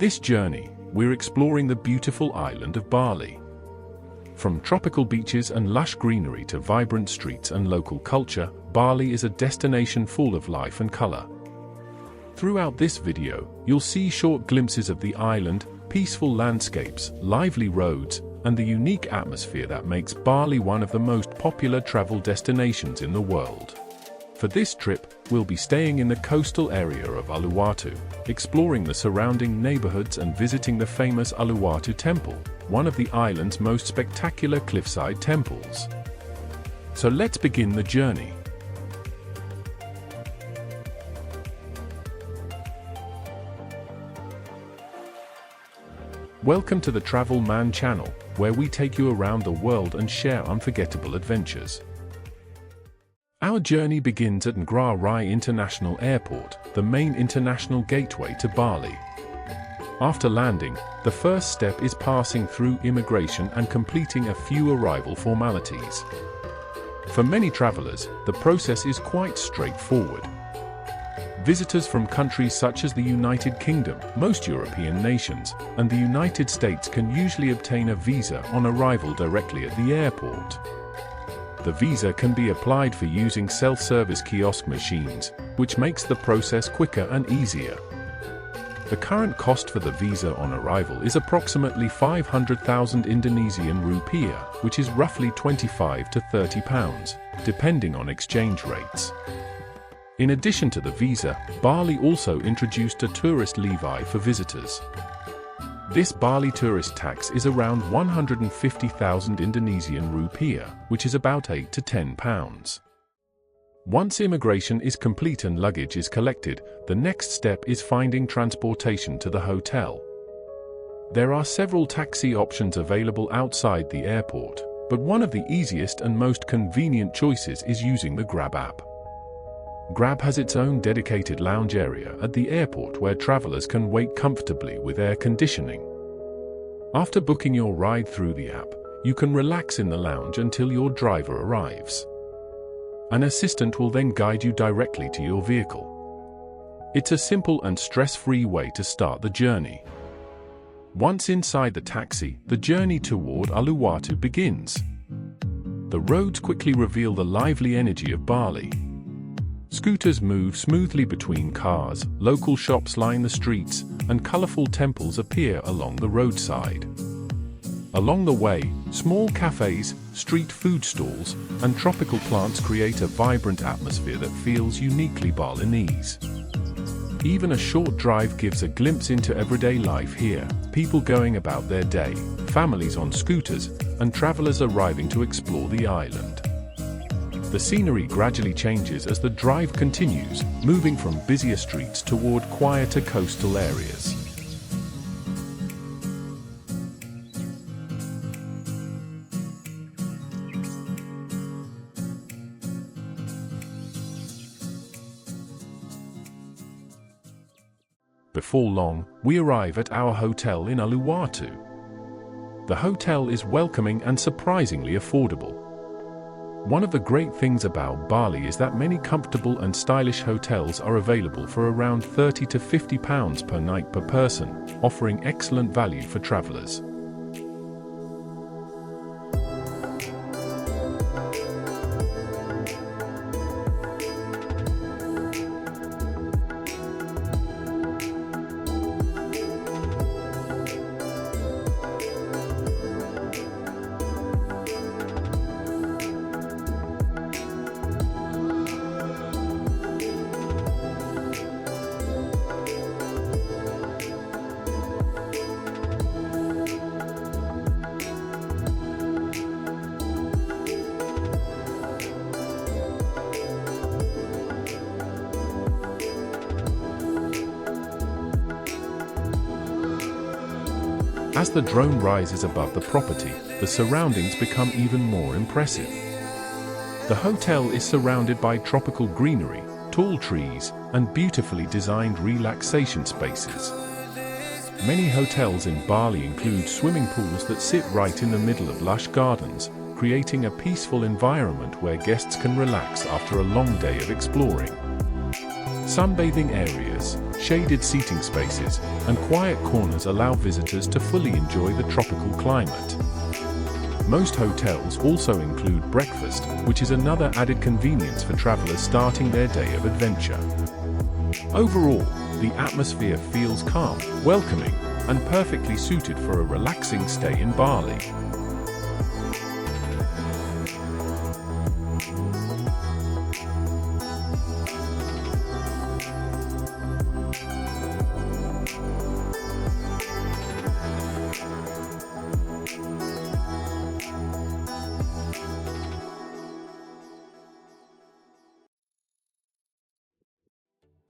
this journey, we're exploring the beautiful island of Bali. From tropical beaches and lush greenery to vibrant streets and local culture, Bali is a destination full of life and color. Throughout this video, you'll see short glimpses of the island, peaceful landscapes, lively roads, and the unique atmosphere that makes Bali one of the most popular travel destinations in the world. For this trip, we'll be staying in the coastal area of Uluwatu, exploring the surrounding neighborhoods and visiting the famous Uluwatu Temple, one of the island's most spectacular cliffside temples. So let's begin the journey. Welcome to the Travel Man channel, where we take you around the world and share unforgettable adventures. Our journey begins at Ngurah Rai International Airport, the main international gateway to Bali. After landing, the first step is passing through immigration and completing a few arrival formalities. For many travelers, the process is quite straightforward. Visitors from countries such as the United Kingdom, most European nations, and the United States can usually obtain a visa on arrival directly at the airport. The visa can be applied for using self-service kiosk machines, which makes the process quicker and easier. The current cost for the visa on arrival is approximately 500,000 Indonesian rupiah, which is roughly 25 to 30 pounds, depending on exchange rates. In addition to the visa, Bali also introduced a tourist levy for visitors. This Bali tourist tax is around 150,000 Indonesian rupiah, which is about 8 to 10 pounds. Once immigration is complete and luggage is collected, the next step is finding transportation to the hotel. There are several taxi options available outside the airport, but one of the easiest and most convenient choices is using the Grab app. Grab has its own dedicated lounge area at the airport where travelers can wait comfortably with air conditioning. After booking your ride through the app, you can relax in the lounge until your driver arrives. An assistant will then guide you directly to your vehicle. It's a simple and stress-free way to start the journey. Once inside the taxi, the journey toward Uluwatu begins. The roads quickly reveal the lively energy of Bali. Scooters move smoothly between cars, local shops line the streets, and colorful temples appear along the roadside. Along the way, small cafes, street food stalls, and tropical plants create a vibrant atmosphere that feels uniquely Balinese. Even a short drive gives a glimpse into everyday life here, people going about their day, families on scooters, and travelers arriving to explore the island. The scenery gradually changes as the drive continues, moving from busier streets toward quieter coastal areas. Before long, we arrive at our hotel in Uluwatu. The hotel is welcoming and surprisingly affordable. One of the great things about Bali is that many comfortable and stylish hotels are available for around 30 to 50 pounds per night per person, offering excellent value for travelers. As the drone rises above the property, the surroundings become even more impressive. The hotel is surrounded by tropical greenery, tall trees, and beautifully designed relaxation spaces. Many hotels in Bali include swimming pools that sit right in the middle of lush gardens, creating a peaceful environment where guests can relax after a long day of exploring. Sunbathing areas, shaded seating spaces, and quiet corners allow visitors to fully enjoy the tropical climate. Most hotels also include breakfast, which is another added convenience for travelers starting their day of adventure. Overall, the atmosphere feels calm, welcoming, and perfectly suited for a relaxing stay in Bali.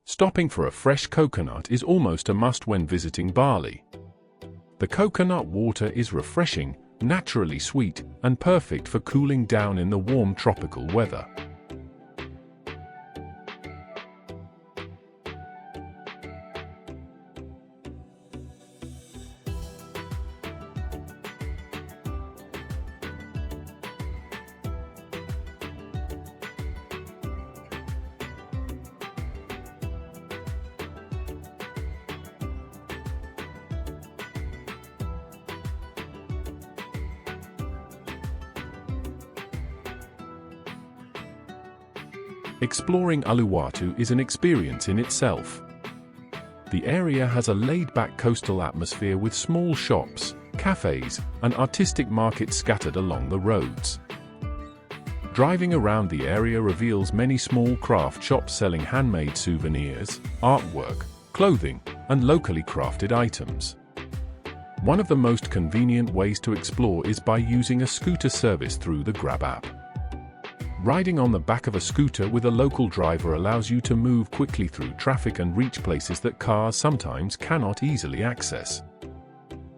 Stopping for a fresh coconut is almost a must when visiting Bali. The coconut water is refreshing, naturally sweet, and perfect for cooling down in the warm tropical weather. Exploring Uluwatu is an experience in itself. The area has a laid-back coastal atmosphere with small shops, cafes, and artistic markets scattered along the roads. Driving around the area reveals many small craft shops selling handmade souvenirs, artwork, clothing, and locally crafted items. One of the most convenient ways to explore is by using a scooter service through the Grab app. Riding on the back of a scooter with a local driver allows you to move quickly through traffic and reach places that cars sometimes cannot easily access.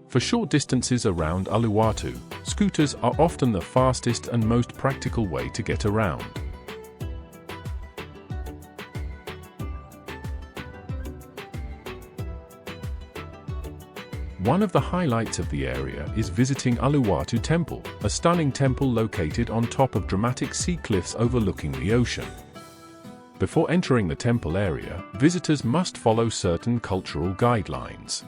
For short distances around Uluwatu, scooters are often the fastest and most practical way to get around. One of the highlights of the area is visiting Uluwatu Temple, a stunning temple located on top of dramatic sea cliffs overlooking the ocean. Before entering the temple area, visitors must follow certain cultural guidelines.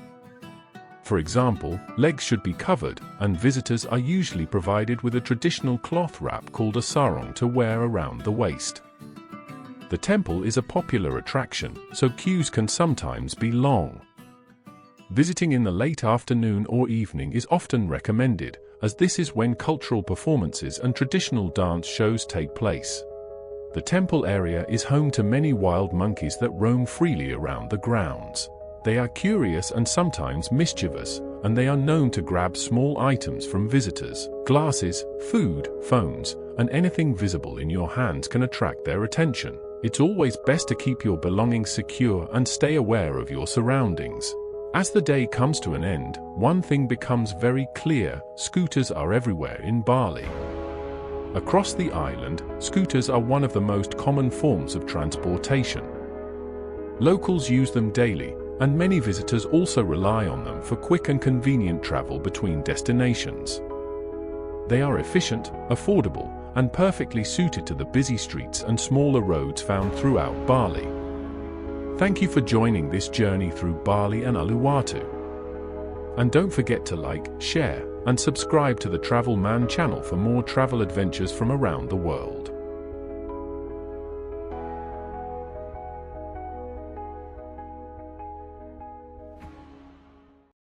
For example, legs should be covered, and visitors are usually provided with a traditional cloth wrap called a sarong to wear around the waist. The temple is a popular attraction, so queues can sometimes be long. Visiting in the late afternoon or evening is often recommended, as this is when cultural performances and traditional dance shows take place. The temple area is home to many wild monkeys that roam freely around the grounds. They are curious and sometimes mischievous, and they are known to grab small items from visitors. Glasses, food, phones, and anything visible in your hands can attract their attention. It's always best to keep your belongings secure and stay aware of your surroundings. As the day comes to an end, one thing becomes very clear: scooters are everywhere in Bali. Across the island, scooters are one of the most common forms of transportation. Locals use them daily, and many visitors also rely on them for quick and convenient travel between destinations. They are efficient, affordable, and perfectly suited to the busy streets and smaller roads found throughout Bali. Thank you for joining this journey through Bali and Uluwatu. And don't forget to like, share, and subscribe to the Travel Man channel for more travel adventures from around the world.